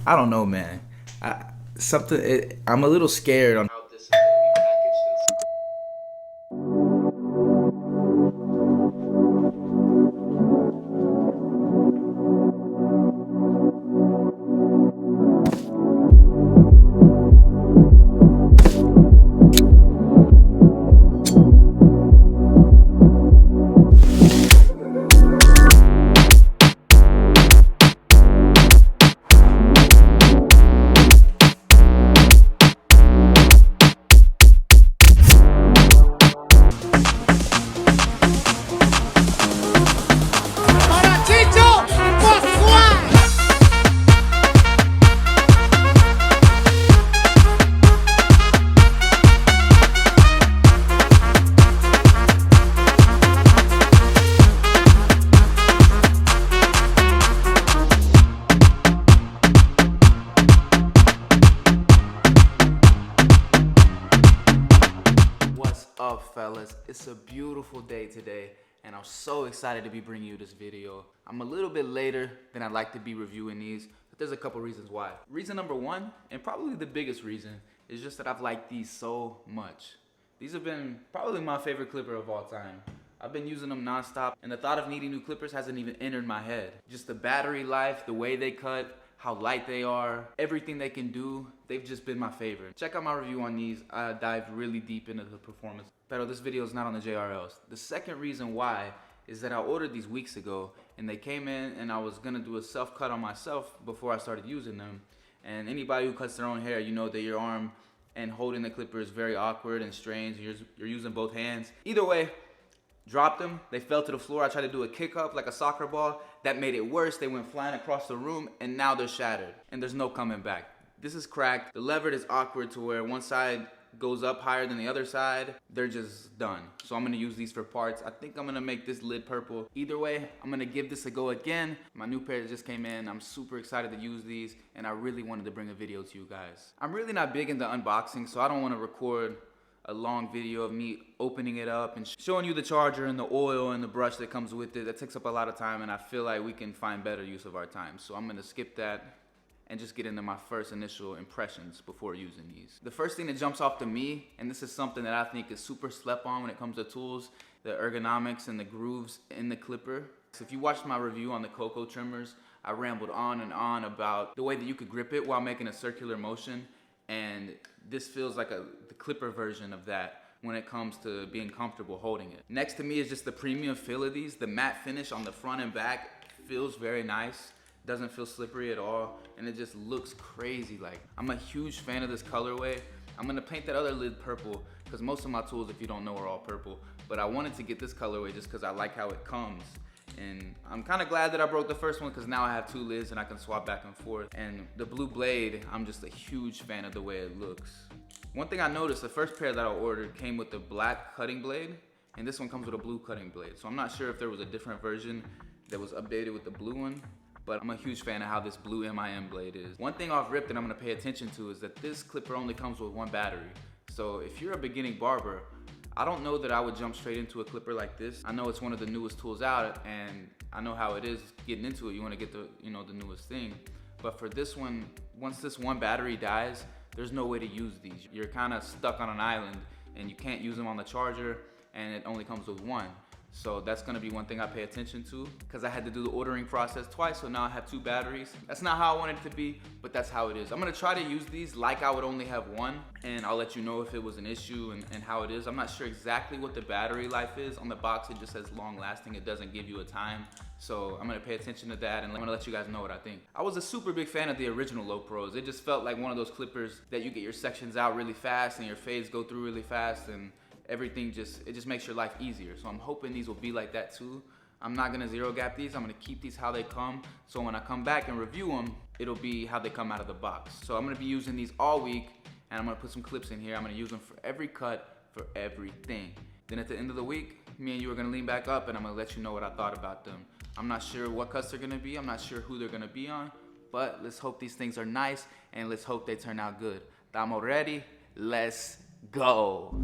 I don't know, man. I'm a little scared on how this is gonna be packaged and up, fellas? It's a beautiful day today, and I'm so excited to be bringing you this video. I'm a little bit later than I'd like to be reviewing these, but there's a couple reasons why. Reason number one, and probably the biggest reason, is just that I've liked these so much. These have been probably my favorite clipper of all time. I've been using them nonstop, and the thought of needing new clippers hasn't even entered my head. Just the battery life, the way they cut, how light they are, everything they can do, they've just been my favorite. Check out my review on these. I dived really deep into the performance. But this video is not on the JRLs. The second reason why is that I ordered these weeks ago, and they came in, and I was gonna do a self-cut on myself before I started using them. And anybody who cuts their own hair, you know that your arm and holding the clipper is very awkward and strange. You're using both hands. Either way, dropped them, they fell to the floor. I tried to do a kick up like a soccer ball. That made it worse. They went flying across the room, and now they're shattered, and there's no coming back. This is cracked. The lever is awkward to where one side goes up higher than the other side. They're just done. So I'm gonna use these for parts. I think I'm gonna make this lid purple. Either way, I'm gonna give this a go again. My new pair just came in. I'm super excited to use these, and I really wanted to bring a video to you guys. I'm really not big into unboxing, so I don't wanna record a long video of me opening it up and showing you the charger and the oil and the brush that comes with it. That takes up a lot of time, and I feel like we can find better use of our time. So I'm gonna skip that and just get into my first initial impressions before using these. The first thing that jumps off to me, and this is something that I think is super slept on when it comes to tools, the ergonomics and the grooves in the clipper. So if you watched my review on the Cocoa trimmers, I rambled on and on about the way that you could grip it while making a circular motion, and this feels like the clipper version of that when it comes to being comfortable holding it. Next to me is just the premium feel of these. The matte finish on the front and back feels very nice. Doesn't feel slippery at all, and it just looks crazy. Like, I'm a huge fan of this colorway. I'm gonna paint that other lid purple, because most of my tools, if you don't know, are all purple. But I wanted to get this colorway just because I like how it comes. And I'm kind of glad that I broke the first one, because now I have two lids and I can swap back and forth. And the blue blade, I'm just a huge fan of the way it looks. One thing I noticed, the first pair that I ordered came with the black cutting blade, and this one comes with a blue cutting blade. So I'm not sure if there was a different version that was updated with the blue one, but I'm a huge fan of how this blue MIM blade is. One thing off rip that I'm gonna pay attention to is that this clipper only comes with one battery. So if you're a beginning barber, I don't know that I would jump straight into a clipper like this. I know it's one of the newest tools out, and I know how it is getting into it. You wanna get the newest thing. But for this one, once this one battery dies, there's no way to use these. You're kinda stuck on an island, and you can't use them on the charger, and it only comes with one. So that's gonna be one thing I pay attention to, because I had to do the ordering process twice, so now I have two batteries. That's not how I want it to be, but that's how it is. I'm gonna try to use these like I would only have one, and I'll let you know if it was an issue and how it is. I'm not sure exactly what the battery life is. On the box, it just says long lasting. It doesn't give you a time. So I'm gonna pay attention to that, and I'm gonna let you guys know what I think. I was a super big fan of the original Lo-Pros. It just felt like one of those clippers that you get your sections out really fast and your fades go through really fast, and everything just makes your life easier. So I'm hoping these will be like that too. I'm not gonna zero gap these. I'm gonna keep these how they come. So when I come back and review them, it'll be how they come out of the box. So I'm gonna be using these all week, and I'm gonna put some clips in here. I'm gonna use them for every cut, for everything. Then at the end of the week, me and you are gonna lean back up, and I'm gonna let you know what I thought about them. I'm not sure what cuts they're gonna be. I'm not sure who they're gonna be on, but let's hope these things are nice, and let's hope they turn out good. Estamos ready? Let's go.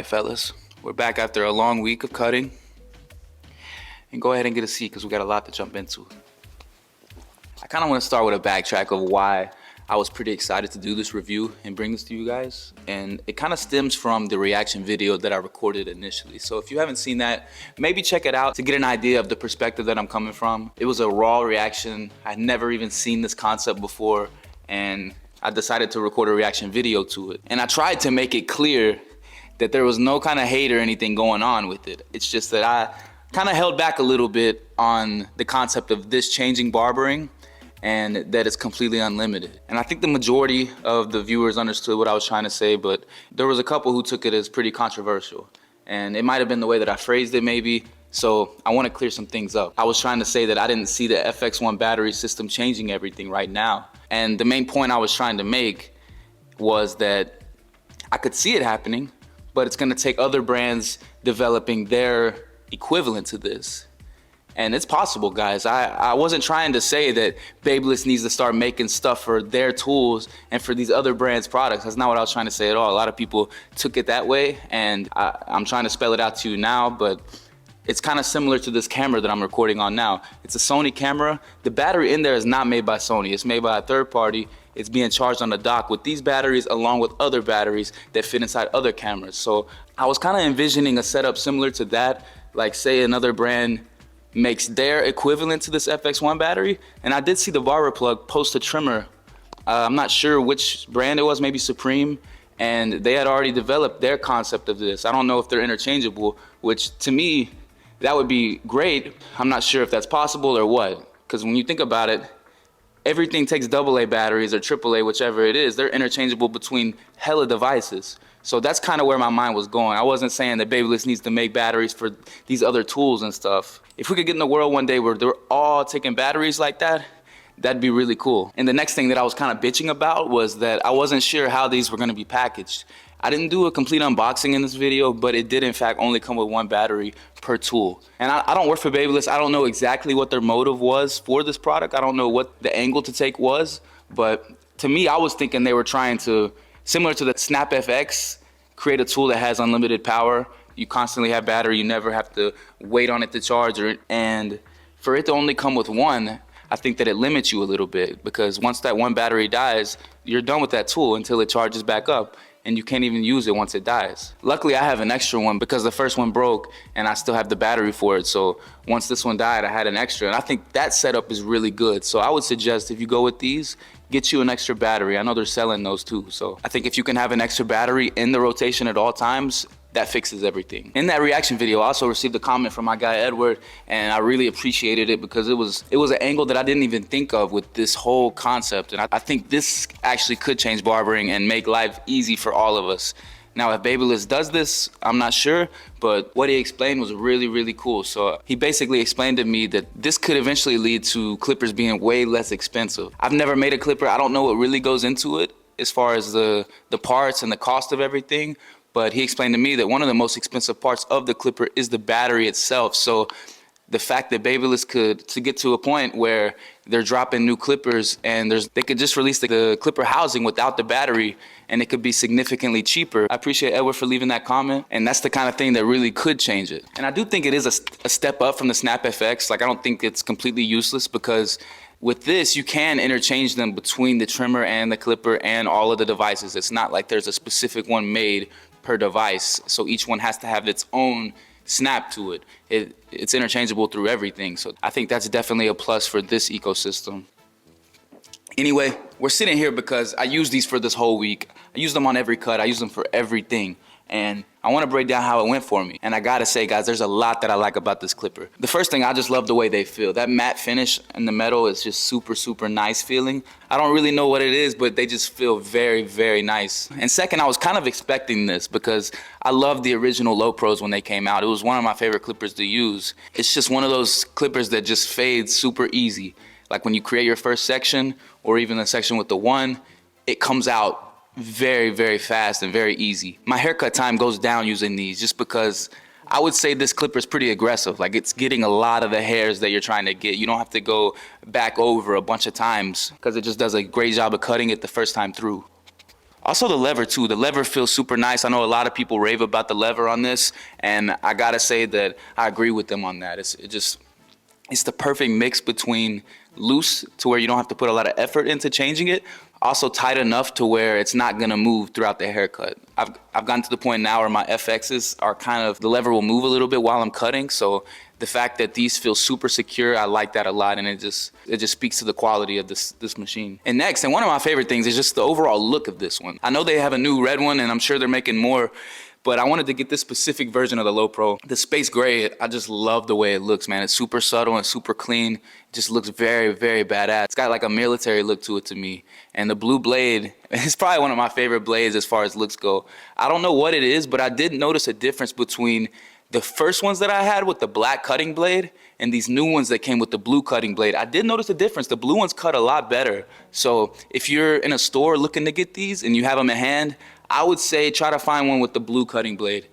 right, fellas, we're back after a long week of cutting. And go ahead and get a seat because we got a lot to jump into. I kind of want to start with a backtrack of why I was pretty excited to do this review and bring this to you guys. And it kind of stems from the reaction video that I recorded initially. So if you haven't seen that, maybe check it out to get an idea of the perspective that I'm coming from. It was a raw reaction. I'd never even seen this concept before, and I decided to record a reaction video to it. And I tried to make it clear that there was no kind of hate or anything going on with it. It's just that I kind of held back a little bit on the concept of this changing barbering and that it's completely unlimited. And I think the majority of the viewers understood what I was trying to say, but there was a couple who took it as pretty controversial. And it might have been the way that I phrased it maybe, so I want to clear some things up. I was trying to say that I didn't see the FX1 battery system changing everything right now. And the main point I was trying to make was that I could see it happening, but it's gonna take other brands developing their equivalent to this. And it's possible, guys. I wasn't trying to say that Babyliss needs to start making stuff for their tools and for these other brands' products. That's not what I was trying to say at all. A lot of people took it that way, and I'm trying to spell it out to you now, but it's kind of similar to this camera that I'm recording on now. It's a Sony camera. The battery in there is not made by Sony. It's made by a third party. It's being charged on the dock with these batteries along with other batteries that fit inside other cameras. So I was kind of envisioning a setup similar to that, like say another brand makes their equivalent to this FX1 battery. And I did see the barber plug post a trimmer. I'm not sure which brand it was, maybe Supreme. And they had already developed their concept of this. I don't know if they're interchangeable, which to me, that would be great. I'm not sure if that's possible or what. Because when you think about it, everything takes AA batteries or AAA, whichever it is. They're interchangeable between hella devices. So that's kind of where my mind was going. I wasn't saying that Babyliss needs to make batteries for these other tools and stuff. If we could get in the world one day where they're all taking batteries like that, that'd be really cool. And the next thing that I was kind of bitching about was that I wasn't sure how these were gonna be packaged. I didn't do a complete unboxing in this video, but it did in fact only come with one battery per tool. And I don't work for Babyliss. I don't know exactly what their motive was for this product. I don't know what the angle to take was, but to me, I was thinking they were trying to, similar to the Snap FX, create a tool that has unlimited power. You constantly have battery, you never have to wait on it to charge, and for it to only come with one, I think that it limits you a little bit, because once that one battery dies, you're done with that tool until it charges back up, and you can't even use it once it dies. Luckily, I have an extra one because the first one broke and I still have the battery for it. So once this one died, I had an extra, and I think that setup is really good. So I would suggest if you go with these, get you an extra battery. I know they're selling those too. So I think if you can have an extra battery in the rotation at all times, that fixes everything. In that reaction video, I also received a comment from my guy Edward, and I really appreciated it because it was an angle that I didn't even think of with this whole concept. And I think this actually could change barbering and make life easy for all of us. Now, if Babyliss does this, I'm not sure, but what he explained was really, really cool. So he basically explained to me that this could eventually lead to clippers being way less expensive. I've never made a clipper. I don't know what really goes into it as far as the parts and the cost of everything, but he explained to me that one of the most expensive parts of the clipper is the battery itself. So the fact that Babyliss could get to a point where they're dropping new clippers and they could just release the clipper housing without the battery, and it could be significantly cheaper. I appreciate Edward for leaving that comment, and that's the kind of thing that really could change it. And I do think it is a step up from the Snap FX. Like, I don't think it's completely useless, because with this, you can interchange them between the trimmer and the clipper and all of the devices. It's not like there's a specific one made per device, so each one has to have its own snap to it. It's interchangeable through everything, so I think that's definitely a plus for this ecosystem. Anyway, we're sitting here because I use these for this whole week. I use them on every cut, I use them for everything, and I want to break down how it went for me. And I gotta say, guys, there's a lot that I like about this clipper. The first thing, I just love the way they feel. That matte finish in the metal is just super, super nice feeling. I don't really know what it is, but they just feel very, very nice. And second, I was kind of expecting this because I loved the original Lo-Pros when they came out. It was one of my favorite clippers to use. It's just one of those clippers that just fades super easy. Like when you create your first section, or even the section with the one, it comes out very, very fast and very easy. My haircut time goes down using these just because I would say this clipper is pretty aggressive. Like, it's getting a lot of the hairs that you're trying to get. You don't have to go back over a bunch of times because it just does a great job of cutting it the first time through. Also the lever too. The lever feels super nice. I know a lot of people rave about the lever on this, and I gotta say that I agree with them on that. It's the perfect mix between loose to where you don't have to put a lot of effort into changing it, also tight enough to where it's not gonna move throughout the haircut. I've gotten to the point now where my FXs are kind of, the lever will move a little bit while I'm cutting, so the fact that these feel super secure, I like that a lot, and it just speaks to the quality of this machine. And next, and one of my favorite things is just the overall look of this one. I know they have a new red one, and I'm sure they're making more, but I wanted to get this specific version of the Lo-Pro. The space gray, I just love the way it looks, man. It's super subtle and super clean. It just looks very, very badass. It's got like a military look to it to me. And the blue blade, it's probably one of my favorite blades as far as looks go. I don't know what it is, but I did notice a difference between the first ones that I had with the black cutting blade and these new ones that came with the blue cutting blade. I did notice a difference. The blue ones cut a lot better. So if you're in a store looking to get these and you have them in hand, I would say try to find one with the blue cutting blade.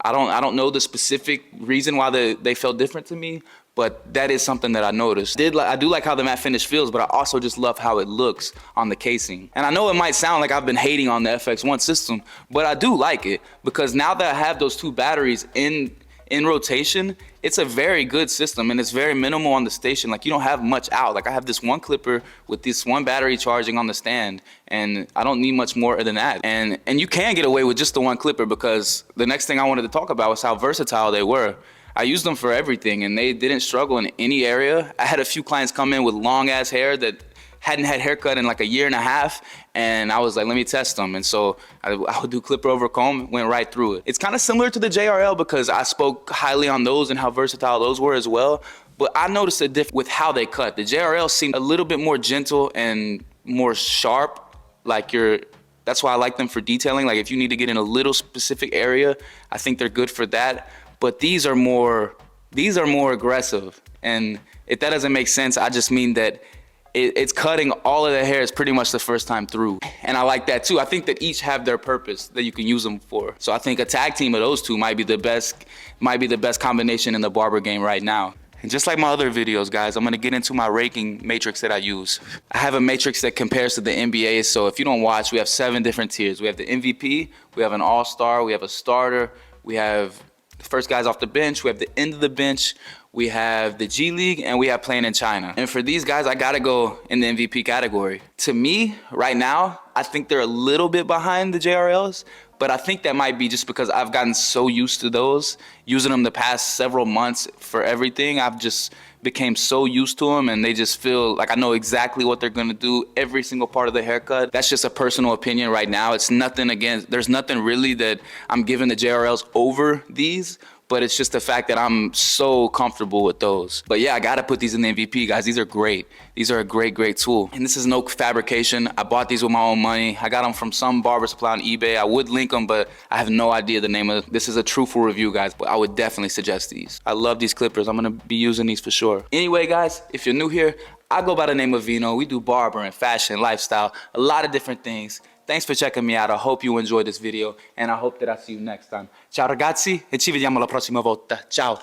I don't know the specific reason why they felt different to me, but that is something that I noticed. I do like how the matte finish feels, but I also just love how it looks on the casing. And I know it might sound like I've been hating on the FX1 system, but I do like it because now that I have those two batteries in rotation, it's a very good system and it's very minimal on the station. Like you don't have much out. Like I have this one clipper with this one battery charging on the stand and I don't need much more than that. And you can get away with just the one clipper because the next thing I wanted to talk about was how versatile they were. I used them for everything and they didn't struggle in any area. I had a few clients come in with long ass hair that hadn't had haircut in like a year and a half, and I was like, let me test them. And so I would do clipper over comb, went right through it. It's kind of similar to the JRL because I spoke highly on those and how versatile those were as well, but I noticed a difference with how they cut. The JRL seemed a little bit more gentle and more sharp, that's why I like them for detailing. Like if you need to get in a little specific area, I think they're good for that. But these are more aggressive. And if that doesn't make sense, I just mean that it's cutting all of the hairs pretty much the first time through. And I like that too. I think that each have their purpose that you can use them for. So I think a tag team of those two might be the best combination in the barber game right now. And just like my other videos, guys, I'm gonna get into my raking matrix that I use. I have a matrix that compares to the NBA, so if you don't watch, we have 7 different tiers. We have the MVP, we have an all-star, we have a starter, we have the first guys off the bench, we have the end of the bench, we have the G League, and we have playing in China. And for these guys, I gotta go in the MVP category. To me, right now, I think they're a little bit behind the JRLs, but I think that might be just because I've gotten so used to those, using them the past several months for everything. I've just became so used to them and they just feel like I know exactly what they're gonna do every single part of the haircut. That's just a personal opinion right now. It's nothing against, there's nothing really that I'm giving the JRLs over these, but it's just the fact that I'm so comfortable with those. But yeah, I gotta put these in the MVP, guys. These are great. These are a great, great tool. And this is no fabrication. I bought these with my own money. I got them from some barber supply on eBay. I would link them, but I have no idea the name of it. This is a truthful review, guys, but I would definitely suggest these. I love these clippers. I'm gonna be using these for sure. Anyway, guys, if you're new here, I go by the name of Vino. We do barber and fashion, lifestyle, a lot of different things. Thanks for checking me out. I hope you enjoyed this video, and I hope that I see you next time. Ciao ragazzi, e ci vediamo la prossima volta. Ciao.